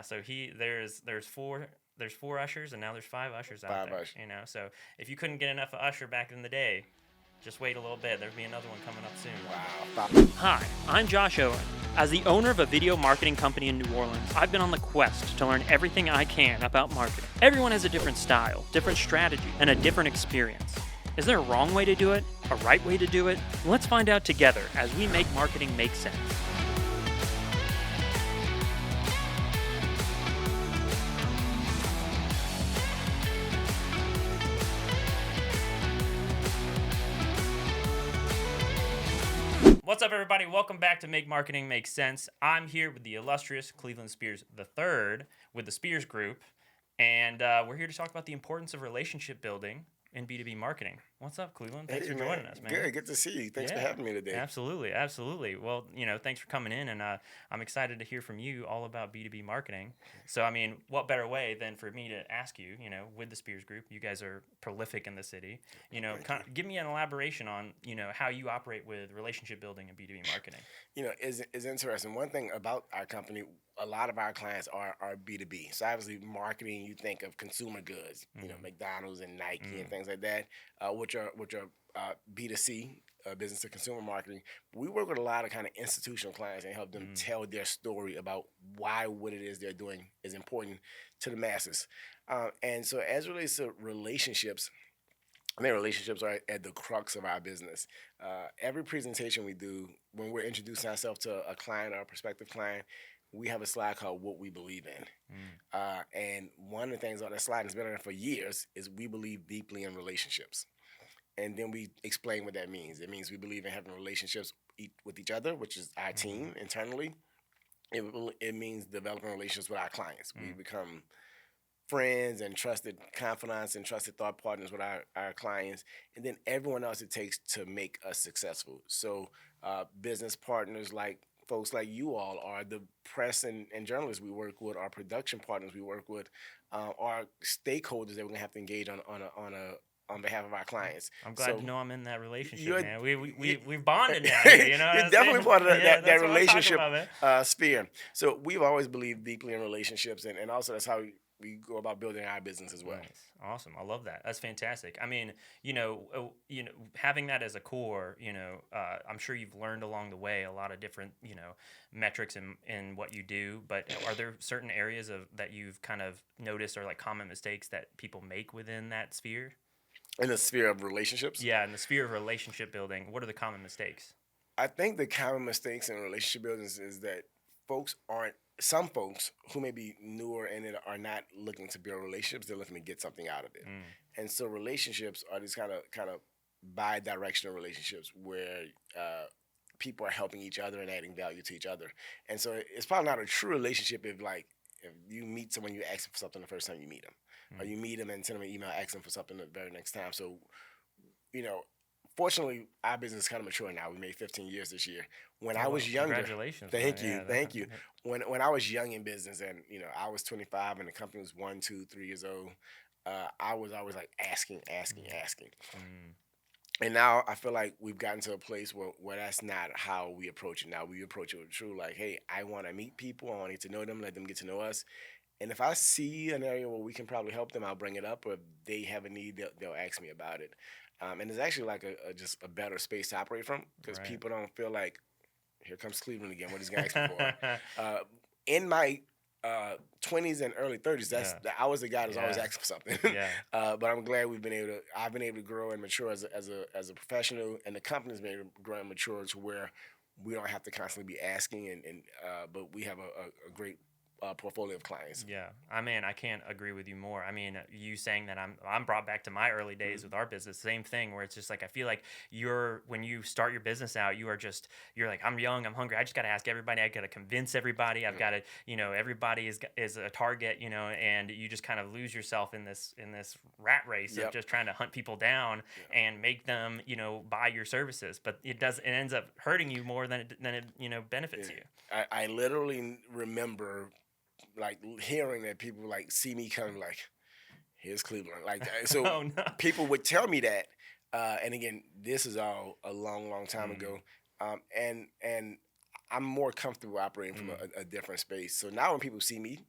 So there's four ushers, and now there's five ushers out Five there. ushers. So if you couldn't get enough of Usher back in the day, just wait a little bit. There'll be another one coming up soon. Wow. Hi, I'm Josh Owen. As the owner of a video marketing company in New Orleans, I've been on the quest to learn everything I can about marketing. Everyone has a different style, different strategy, and a different experience. Is there a wrong way to do it? A right way to do it? Let's find out together as we make marketing make sense. What's up, everybody? Welcome back to Make Marketing Make Sense. I'm here with the illustrious Cleveland Spears III with the Spears Group, and we're here to talk about the importance of relationship building in B2B marketing. What's up, Cleveland? Thanks for joining us, man. Good to see you. Thanks for having me today. Absolutely. Well, thanks for coming in, and I'm excited to hear from you all about B2B marketing. So, I mean, what better way than for me to ask you, with the Spears Group, you guys are prolific in the city, give me an elaboration on, how you operate with relationship building and B2B marketing. It's interesting. One thing about our company, a lot of our clients are B2B. So obviously marketing, you think of consumer goods, McDonald's and Nike and things like that, which are B2C, business to consumer marketing. We work with a lot of kind of institutional clients and help them tell their story about why what it is they're doing is important to the masses. And so as it relates to relationships, I think relationships are at the crux of our business. Every presentation we do, when we're introducing ourselves to a client or a prospective client, we have a slide called What We Believe In. And one of the things on that slide, and it's been on there for years, is we believe deeply in relationships. And then we explain what that means. It means we believe in having relationships with each other, which is our team internally. It means developing relationships with our clients. We become friends and trusted confidants and trusted thought partners with our clients, and then everyone else it takes to make us successful. So business partners like folks like you all are the press and journalists we work with, our production partners we work with, our stakeholders that we're gonna have to engage on behalf of our clients. I'm glad to know I'm in that relationship, man. We've bonded now. You're definitely part of that relationship about, sphere. So we've always believed deeply in relationships, and also that's how we go about building our business as well. Nice. Awesome. I love that. That's fantastic. I mean, having that as a core, I'm sure you've learned along the way a lot of different, metrics in what you do, but are there certain areas that you've kind of noticed or like common mistakes that people make within that sphere? In the sphere of relationships? Yeah, in the sphere of relationship building, what are the common mistakes? I think the common mistakes in relationship building is that some folks who may be newer and are not looking to build relationships, they're looking to get something out of it. And so relationships are these kind of bi-directional relationships where people are helping each other and adding value to each other. And so it's probably not a true relationship if you meet someone, you ask them for something the first time you meet them. Or you meet them and send them an email, ask them for something the very next time. So, fortunately, our business is kind of mature now. We made 15 years this year. When I was younger, congratulations. Thank you. When I was young in business, and I was 25, and the company was 1, 2, 3 years old, I was always like asking. And now I feel like we've gotten to a place where that's not how we approach it. Now we approach it with true, like, hey, I want to meet people. I want to get to know them, let them get to know us. And if I see an area where we can probably help them, I'll bring it up. Or if they have a need, they'll ask me about it. And it's actually like just a better space to operate from because people don't feel like, here comes Cleveland again. What is he going to ask me for? In my 20s and early 30s, I was the guy that's always asking for something. But I'm glad I've been able to grow and mature as a professional, and the company's been able to grow and mature to where we don't have to constantly be asking, but we have a great portfolio of clients. Yeah, I mean, I can't agree with you more. I mean, you saying that I'm brought back to my early days with our business. Same thing, where it's just like I feel like when you start your business out, you're like, I'm young, I'm hungry. I just got to ask everybody. I got to convince everybody. I've got to, everybody is a target, and you just kind of lose yourself in this rat race of just trying to hunt people down and make them, buy your services. But it ends up hurting you more than it benefits you. I literally remember like hearing that people like see me coming like, here's Cleveland. Like, so Oh, no. people would tell me that. And again, this is all a long, long time ago. And I'm more comfortable operating from a different space. So now when people see me,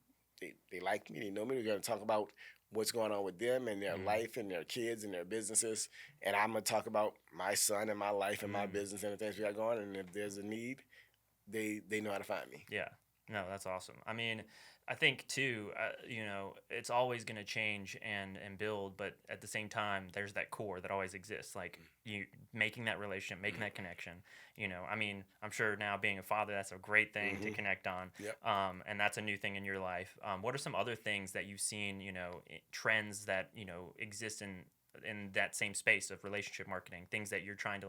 they like me, they know me. They're going to talk about what's going on with them and their life and their kids and their businesses. And I'm going to talk about my son and my life and my business and the things we got going. And if there's a need, they know how to find me. Yeah. No, that's awesome. I mean, I think too, it's always going to change and build, but at the same time, there's that core that always exists. Like you making that relationship, making that connection. I mean, I'm sure now being a father, that's a great thing to connect on. Yep. And that's a new thing in your life. What are some other things that you've seen, trends that, exist in that same space of relationship marketing, things that you're trying to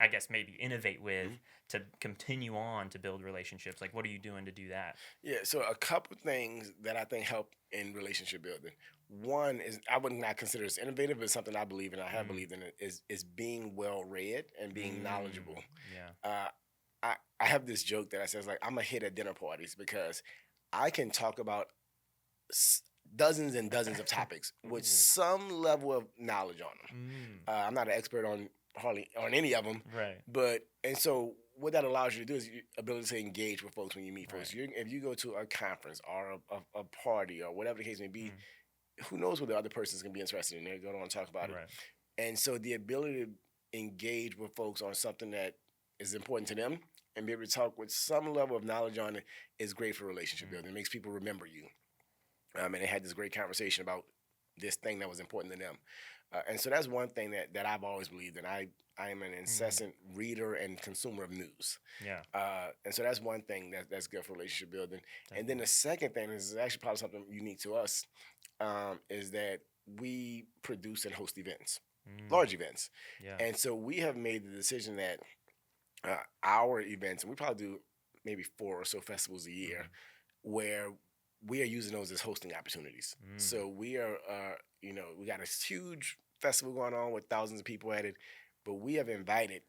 I guess maybe innovate with to continue on to build relationships? Like, what are you doing to do that? Yeah, so a couple things that I think help in relationship building. One is, I would not consider this innovative, but it's something I believe in. I have believed in it. Is being well read and being knowledgeable. Yeah. I have this joke that I says like I'm a hit at dinner parties because I can talk about dozens and dozens of topics with some level of knowledge on them. I'm not an expert on hardly on any of them, Right. and so what that allows you to do is your ability to engage with folks when you meet folks. Right. If you go to a conference or a party or whatever the case may be, who knows what the other person's gonna be interested in? They're gonna want to talk about it, Right. and so the ability to engage with folks on something that is important to them and be able to talk with some level of knowledge on it is great for relationship building. It makes people remember you. And they had this great conversation about this thing that was important to them. And so that's one thing that I've always believed in. I am an incessant reader and consumer of news. Yeah. And so that's one thing that's good for relationship building. Definitely. And then the second thing is actually probably something unique to us, is that we produce and host events, large events. Yeah. And so we have made the decision that our events, and we probably do maybe 4 or so festivals a year, where we are using those as hosting opportunities. So we are, we got a huge festival going on with thousands of people at it, but we have invited,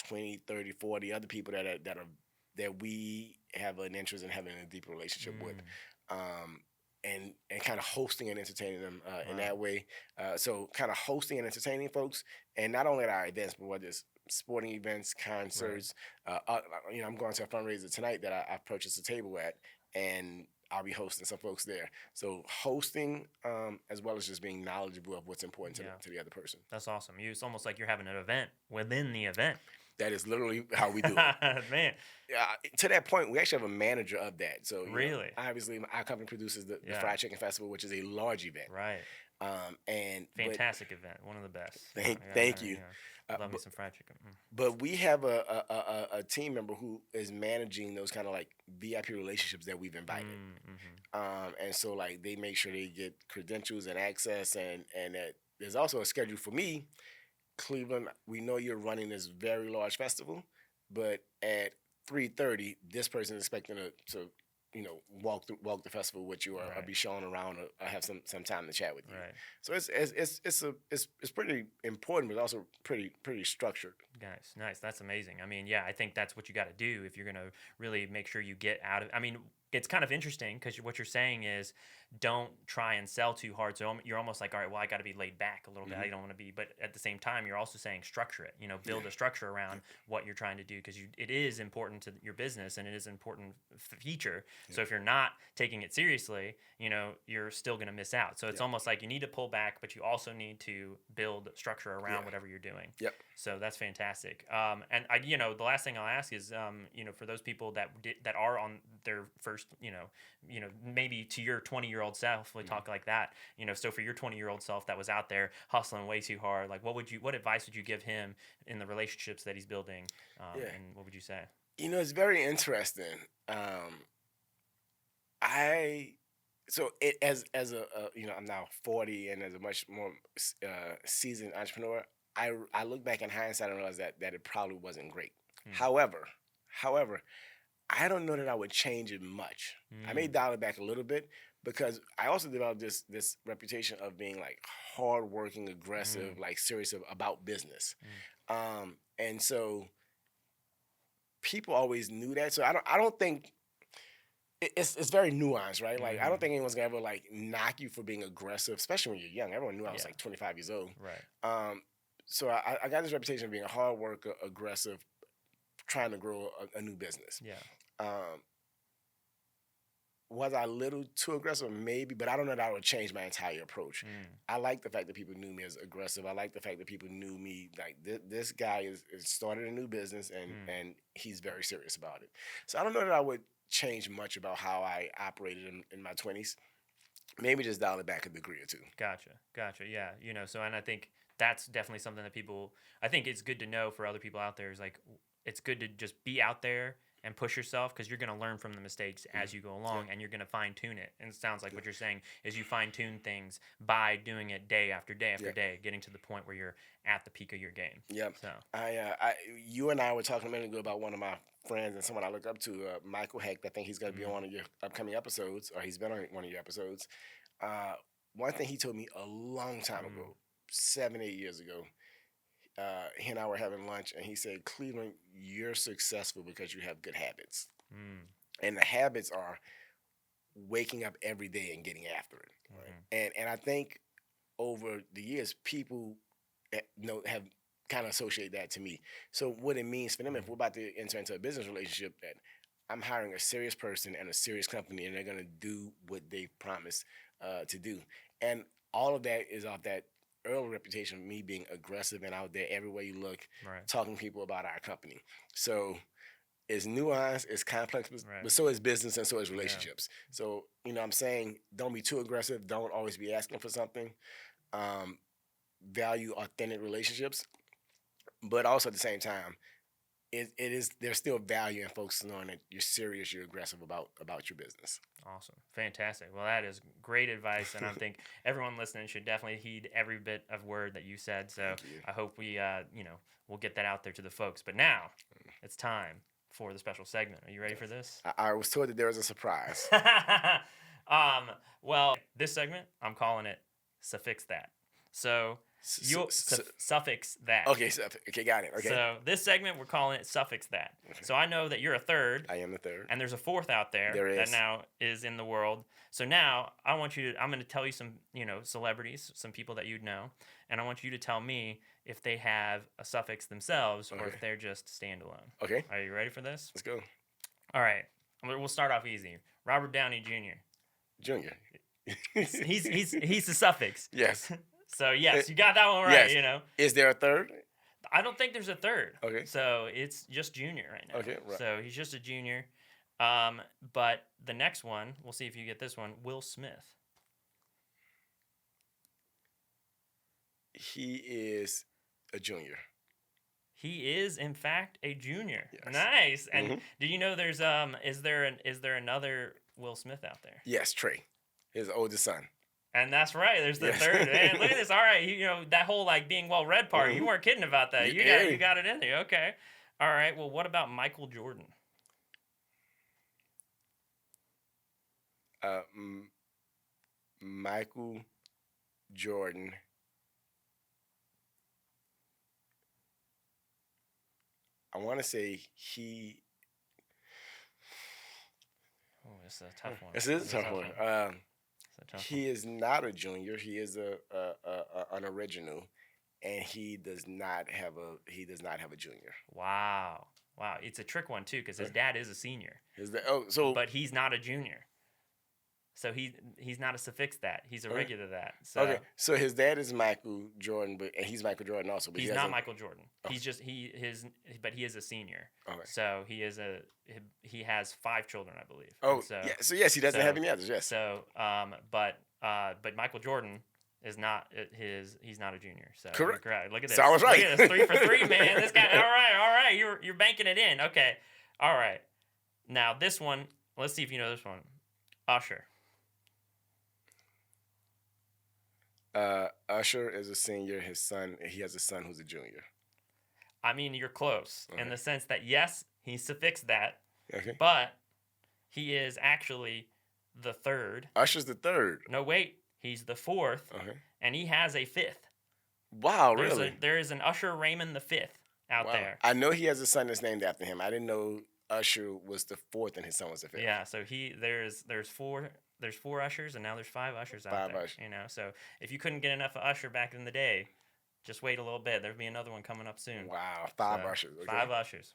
20, 30, 40 other people that we have an interest in having a deeper relationship with. And kind of hosting and entertaining them in that way. So kind of hosting and entertaining folks, and not only at our events, but whether it's sporting events, concerts. I'm going to a fundraiser tonight that I've purchased a table at, and I'll be hosting some folks there. So hosting, as well as just being knowledgeable of what's important to the other person. That's awesome. It's almost like you're having an event within the event. That is literally how we do it. Man. To that point, we actually have a manager of that. So really, obviously, our company produces the Fried Chicken Festival, which is a large event. Right. And fantastic event, one of the best. Thank you. Love me some fried chicken. But we have a team member who is managing those kind of like VIP relationships that we've invited. And so like they make sure they get credentials and access, and that there's also a schedule for me. Cleveland, we know you're running this very large festival, but at 3:30, this person is expecting to walk the festival with you, or be shown around, or have some time to chat with you. Right. So it's pretty important, but also pretty structured. Nice. That's amazing. I mean, yeah, I think that's what you got to do if you're gonna really make sure you get out of. I mean, it's kind of interesting because what you're saying is don't try and sell too hard. So you're almost like, all right, well, I got to be laid back a little bit. I don't want to be, but at the same time, you're also saying structure it. Build a structure around what you're trying to do, because it is important to your business and it is an important feature. So if you're not taking it seriously, you're still going to miss out. So it's almost like you need to pull back, but you also need to build structure around whatever you're doing. Yep. So that's fantastic. And the last thing I'll ask is, for those people that are on their first, maybe to your 20-year-old self, we talk like that, so for your 20-year-old self that was out there hustling way too hard, like what advice would you give him in the relationships that he's building? And what would you say? It's very interesting. I'm now 40, and as a much more seasoned entrepreneur, I look back in hindsight and realize that it probably wasn't great. However, I don't know that I would change it much. I may dial it back a little bit, because I also developed this reputation of being like hardworking, aggressive, like serious about business. And so people always knew that. So I don't think it's very nuanced, right? Like I don't think anyone's gonna ever like knock you for being aggressive, especially when you're young. Everyone knew I was like 25 years old. Right. So I got this reputation of being a hard worker, aggressive, trying to grow a new business. Yeah. Was I a little too aggressive? Maybe, but I don't know that I would change my entire approach. Mm, I like the fact that people knew me as aggressive. I like the fact that people knew me like this guy is started a new business mm. and he's very serious about it. So I don't know that I would change much about how I operated in my 20s. Maybe just dial it back a degree or two. Gotcha. Gotcha. Yeah. So, and I think that's definitely something that I think it's good to know for other people out there is like, it's good to just be out there and push yourself because you're going to learn from the mistakes as you go along and you're going to fine tune it. And it sounds like what you're saying is you fine tune things by doing it day after day after day, getting to the point where you're at the peak of your game. Yep. So, You and I were talking a minute ago about one of my friends and someone I look up to, Michael Hecht. I think he's going to be on one of your upcoming episodes, or he's been on one of your episodes. One thing he told me a long time ago, 7-8 years ago, he and I were having lunch, and he said, Cleveland, you're successful because you have good habits. And the habits are waking up every day and getting after it. Right? And I think over the years, people have kind of associate that to me. So what it means for them, if we're about to enter into a business relationship, that I'm hiring a serious person and a serious company, and they're going to do what they promised to do. And all of that is off that early reputation of me being aggressive and out there everywhere you look, talking to people about our company. So it's nuanced, it's complex, but so is business and so is relationships. So, I'm saying don't be too aggressive. Don't always be asking for something. Value authentic relationships. But also at the same time, there's still value in folks knowing that you're serious, you're aggressive about your business. Awesome. Fantastic. Well, that is great advice, and I think everyone listening should definitely heed every bit of word that you said. So I hope we, we'll get that out there to the folks. But now it's time for the special segment. Are you ready for this? I was told that there was a surprise. Well, this segment, I'm calling it Suffix That. So suffix that. Okay, got it. Okay. So this segment, we're calling it Suffix That. Okay. So I know that you're a third. I am the third. And there's a fourth out there that now is in the world. So now I'm going to tell you some, celebrities, some people that you'd know, and I want you to tell me if they have a suffix themselves or if they're just standalone. Okay. Are you ready for this? Let's go. All right. We'll start off easy. Robert Downey Jr. Junior. he's the suffix. Yes. So, yes, you got that one right, Yes. Is there a third? I don't think there's a third. Okay. So, it's just junior right now. Okay, right. So, he's just a junior. But the next one, we'll see if you get this one, Will Smith. He is a junior. He is, in fact, a junior. Yes. Nice. And do you know there's is there another Will Smith out there? Yes, Trey, his oldest son. And that's right. There's the third. Man, look at this. All right, that whole being well read part. You weren't kidding about that. You got it in there. Okay. All right. Well, what about Michael Jordan? Michael Jordan. I want to say he. Oh, it's a tough one. This is a tough one. He is not a junior. He is an original, and he does not have a junior. Wow. It's a trick one too because his dad is a senior. But he's not a junior. So he's not a suffix that. He's a regular that. So. Okay. So his dad is Michael Jordan, and he's Michael Jordan also. But he's not Michael Jordan. He's just but he is a senior. Okay. So he has 5 children, I believe. Oh, yeah. So yes, he doesn't have any others. Yes. So but Michael Jordan is not he's not a junior. So correct. Look at this. So I was right. Look at this, 3 for 3, man. This guy. All right. You're banking it in. Okay. All right. Now this one. Let's see if you know this one. Usher. Usher is a senior. He has a son who's a junior. I mean, you're close in the sense that yes, he suffixed that, but he is actually the third. Usher's the third. No, wait, he's the fourth, and he has a 5th. Wow, really? There is an Usher Raymond the 5th out there. I know he has a son that's named after him. I didn't know Usher was the 4th and his son was the 5th. Yeah, so there's 4 Ushers, and now there's 5 Ushers out there. 5 Ushers. So if you couldn't get enough of Usher back in the day, just wait a little bit. There'll be another one coming up soon. Wow, 5 Ushers. Okay. 5 Ushers.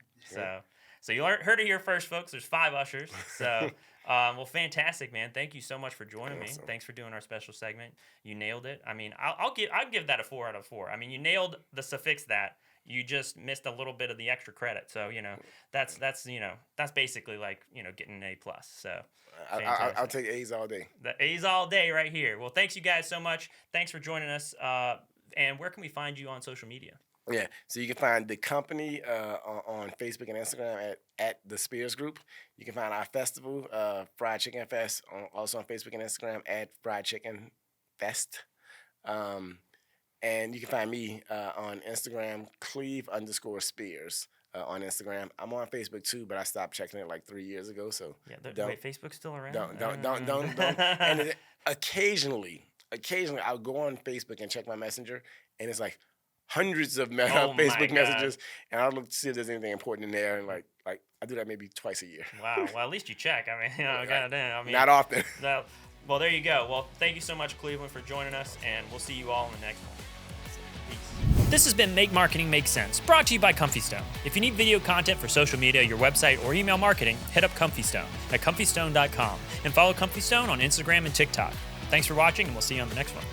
So you heard it here first, folks. There's 5 Ushers. So, well, fantastic, man. Thank you so much for joining me. Thanks for doing our special segment. You nailed it. I mean, I'll give that a 4 out of 4. I mean, you nailed the suffix that. You just missed a little bit of the extra credit. So, that's basically like, getting an A+. So I'll take A's all day. The A's all day right here. Well, thanks you guys so much. Thanks for joining us. And where can we find you on social media? Yeah, so you can find the company on Facebook and Instagram at the Spears Group. You can find our festival, Fried Chicken Fest, also on Facebook and Instagram at Fried Chicken Fest. And you can find me on Instagram, Cleve_Spears on Instagram. I'm on Facebook too, but I stopped checking it like 3 years ago. So wait, Facebook's still around? Don't. And occasionally I'll go on Facebook and check my messenger, and it's like hundreds of Facebook messages, and I'll look to see if there's anything important in there, and like I do that maybe twice a year. Wow. Well, at least you check. I mean, goddamn. I mean, not often. No. Well, there you go. Well, thank you so much, Cleveland, for joining us, and we'll see you all in the next one. Peace. This has been Make Marketing Make Sense, brought to you by Comfystone. If you need video content for social media, your website, or email marketing, hit up Comfystone at comfystone.com and follow Comfystone on Instagram and TikTok. Thanks for watching, and we'll see you on the next one.